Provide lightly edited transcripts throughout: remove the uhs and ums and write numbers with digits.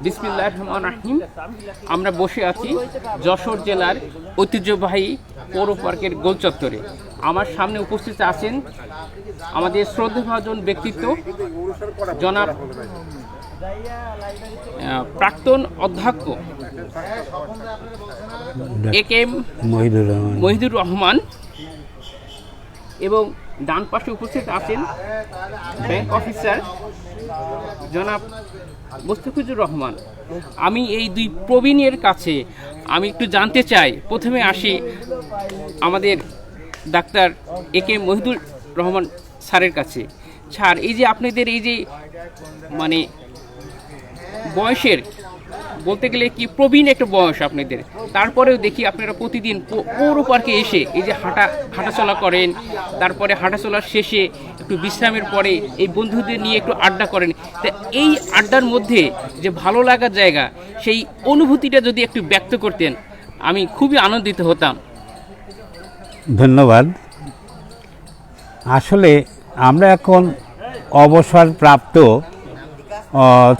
বিসমিল্লাহির রহমানির রহিম। আমরা বসে আছি যশোর জেলার ঐতিহ্যবাহী পৌর পার্কের গোল চত্বরে। আমার সামনে উপস্থিত আছেন আমাদের শ্রদ্ধাভাজন ব্যক্তিত্ব জনাব প্রাক্তন অধ্যক্ষ এ.কে.এম. মহিদুর রহমান এবং ডান পাশে উপস্থিত আছেন ব্যাংক অফিসার জনাব মুস্তাফিজুর রহমান। আমি এই দুই প্রবীণের কাছে আমি একটু জানতে চাই, প্রথমে আসি আমাদের ডাক্তার এ.কে.এম. মহিদুর রহমান স্যারের কাছে। স্যার, এই যে আপনাদের এই যে মানে বয়সের বলতে গেলে কি প্রবীণ একটা বয়স আপনাদের, তারপরেও দেখি আপনারা প্রতিদিন পৌর পার্কে এসে এই যে হাঁটাচলা করেন, তারপরে হাঁটাচলার শেষে একটু বিশ্রামের পরে এই বন্ধুদের নিয়ে একটু আড্ডা করেন। তা এই আড্ডার মধ্যে যে ভালো লাগার জায়গা, সেই অনুভূতিটা যদি একটু ব্যক্ত করতেন আমি খুবই আনন্দিত হতাম। ধন্যবাদ। আসলে আমরা এখন অবসরপ্রাপ্ত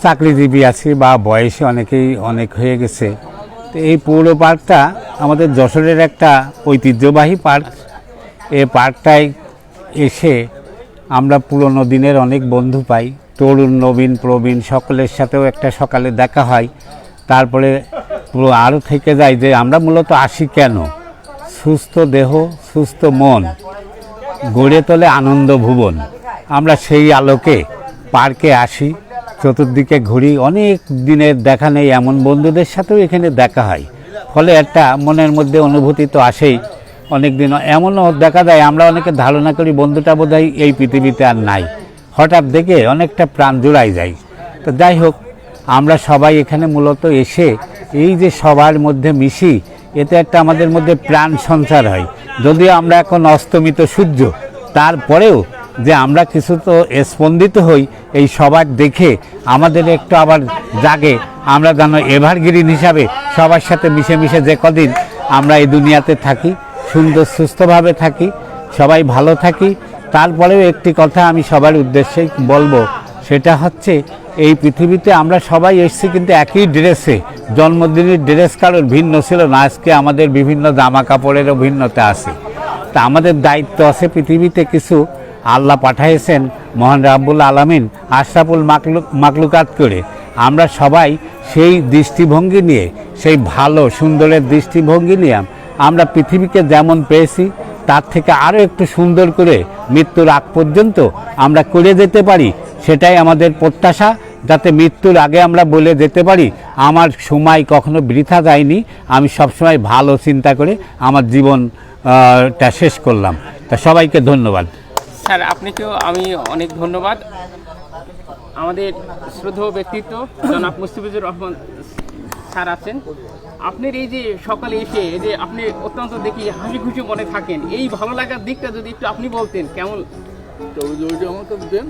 চাকরিজীবী আছি বা বয়সে অনেক হয়ে গেছে। তো এই পৌর পার্কটা আমাদের যশোরের একটা ঐতিহ্যবাহী পার্ক। এই পার্কটায় এসে আমরা পুরনো দিনের অনেক বন্ধু পাই, তরুণ নবীন প্রবীণ সকলের সাথেও একটা সকালে দেখা হয়। তারপরে পুরো আরও থেকে যায় যে আমরা মূলত আসি কেন, সুস্থ দেহ সুস্থ মন গড়ে তোলে আনন্দ ভুবন। আমরা সেই আলোকে পার্কে আসি, চতুর্দিকে ঘুরি, অনেক দিনের দেখা নেই এমন বন্ধুদের সাথেও এখানে দেখা হয়। ফলে একটা মনের মধ্যে অনুভূতি তো আসেই। অনেক দিন এমনও দেখা যায় আমরা অনেকে ধারণা করি বন্ধুটা বোধহয় এই পৃথিবীতে আর নাই, হঠাৎ দেখে অনেকটা প্রাণ জুড়াই যায়। তো যাই হোক, আমরা সবাই এখানে মূলত এসে এই যে সবার মধ্যে মিশি, এতে একটা আমাদের মধ্যে প্রাণ সঞ্চার হয়। যদিও আমরা এখন অস্তমিত সূর্য, তারপরেও যে আমরা কিছু তো স্পন্দিত হই এই সবার দেখে, আমাদের একটু আবার জাগে। আমরা যেন এভারগ্রিন হিসাবে সবার সাথে মিশে মিশে যে কদিন আমরা এই দুনিয়াতে থাকি, সুন্দর সুস্থভাবে থাকি, সবাই ভালো থাকি। তারপরেও একটি কথা আমি সবার উদ্দেশ্যেই বলবো, সেটা হচ্ছে এই পৃথিবীতে আমরা সবাই এসেছি কিন্তু একই ড্রেসে। জন্মদিনের ড্রেস কারোর ভিন্ন ছিল না, আজকে আমাদের বিভিন্ন জামা কাপড়েরও ভিন্নতা আছে। তা আমাদের দায়িত্ব আছে পৃথিবীতে কিছু আল্লাহ পাঠাইছেন মহান রাব্বুল আলামিন আশরাফুল মাকলুকাত করে। আমরা সবাই সেই দৃষ্টিভঙ্গি নিয়ে, সেই ভালো সুন্দরের দৃষ্টিভঙ্গি নিয়ে আমরা পৃথিবীকে যেমন পেয়েছি তার থেকে আরও একটু সুন্দর করে মৃত্যুর আগ পর্যন্ত আমরা করে যেতে পারি, সেটাই আমাদের প্রত্যাশা। যাতে মৃত্যুর আগে আমরা বলে যেতে পারি আমার সময় কখনো বৃথা যায়নি, আমি সবসময় ভালো চিন্তা করে আমার জীবনটা শেষ করলাম। তা সবাইকে ধন্যবাদ। স্যার, আপনাকেও আমি অনেক ধন্যবাদ। আমাদের শ্রদ্ধেয় ব্যক্তিত্ব জনাব মুস্তাফিজুর রহমান স্যার আছেন। আপনার এই যে সকালে এসে এই যে আপনি অত্যন্ত দেখি হাসি খুশি মনে থাকেন, এই ভালো লাগার দিকটা যদি একটু আপনি বলতেন কেমন। দেন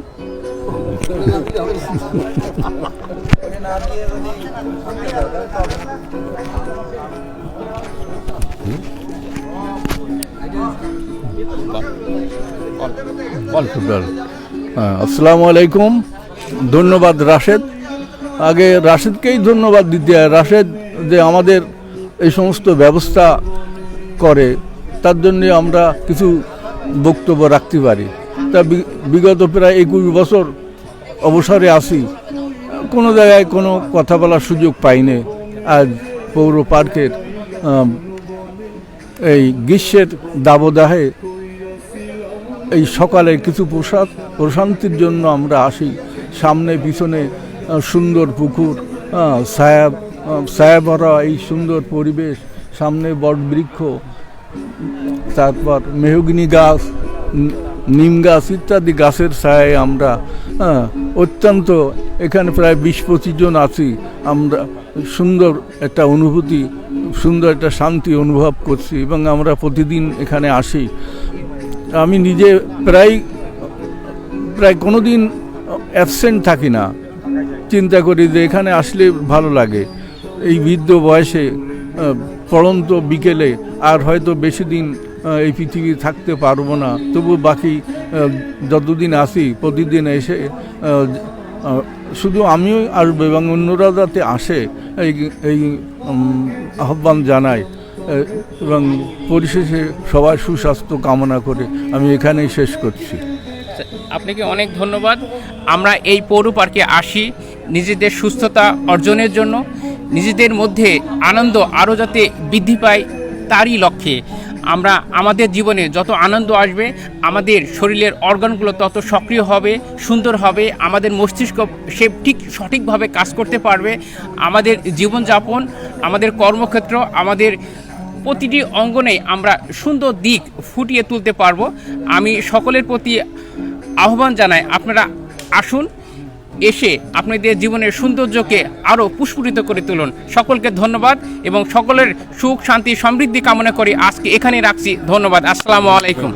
আসসালামু আলাইকুম। ধন্যবাদ রাশেদ। আগে রাশেদকেই ধন্যবাদ দিতে হয়। রাশেদ যে আমাদের এই সমস্ত ব্যবস্থা করে, তার জন্যে আমরা কিছু বক্তব্য রাখতে পারি। তা বিগত প্রায় 21 বছর অবসরে আসি, কোনো জায়গায় কোনো কথা বলার সুযোগ পাইনি। আজ পৌর পার্কের এই গ্রীষ্মের দাবদাহে এই সকালে কিছু প্রশান্তির জন্য আমরা আসি। সামনে পিছনে সুন্দর পুকুর, ছায়া ভরা এই সুন্দর পরিবেশ, সামনে বটবৃক্ষ, তারপর মেহগিনি গাছ, নিম গাছ ইত্যাদি গাছের ছায়ায় আমরা অত্যন্ত এখানে প্রায় 20-25 জন আছি। আমরা সুন্দর একটা অনুভূতি, সুন্দর একটা শান্তি অনুভব করছি এবং আমরা প্রতিদিন এখানে আসি। আমি নিজে প্রায় কোনো দিন অ্যাবসেন্ট থাকি না, চিন্তা করি যে এখানে আসলে ভালো লাগে। এই বৃদ্ধ বয়সে পড়ন্ত বিকেলে আর হয়তো বেশি দিন এই পৃথিবী থাকতে পারবো না, তবু বাকি যতদিন আসি প্রতিদিন এসে শুধু আমিও আসবো এবং অন্যরা যাতে আসে এই এই আহ্বান জানাই এবং পরিশেষে সবার সুস্বাস্থ্য কামনা করে আমি এখানেই শেষ করছি। আপনাকে অনেক ধন্যবাদ। আমরা এই পৌর পার্কে আসি নিজেদের সুস্থতা অর্জনের জন্য, নিজেদের মধ্যে আনন্দ আরও যাতে বৃদ্ধি পায় তারই লক্ষ্যে। আমরা আমাদের জীবনে যত আনন্দ আসবে আমাদের শরীরের অর্গানগুলো তত সক্রিয় হবে, সুন্দর হবে, আমাদের মস্তিষ্ক সে ঠিক সঠিকভাবে কাজ করতে পারবে। আমাদের জীবনযাপন, আমাদের কর্মক্ষেত্র, আমাদের প্রতিটি অঙ্গনে আমরা সুন্দর দিক ফুটিয়ে তুলতে পারবো। আমি সকলের প্রতি আহ্বান জানাই, আপনারা আসুন, এসে আপনাদের জীবনের সৌন্দর্যকে আরও পুষ্পিত করে তুলুন। সকলকে ধন্যবাদ এবং সকলের সুখ শান্তি সমৃদ্ধি কামনা করি আজকে এখানে রাখছি। ধন্যবাদ। আসসালামু আলাইকুম।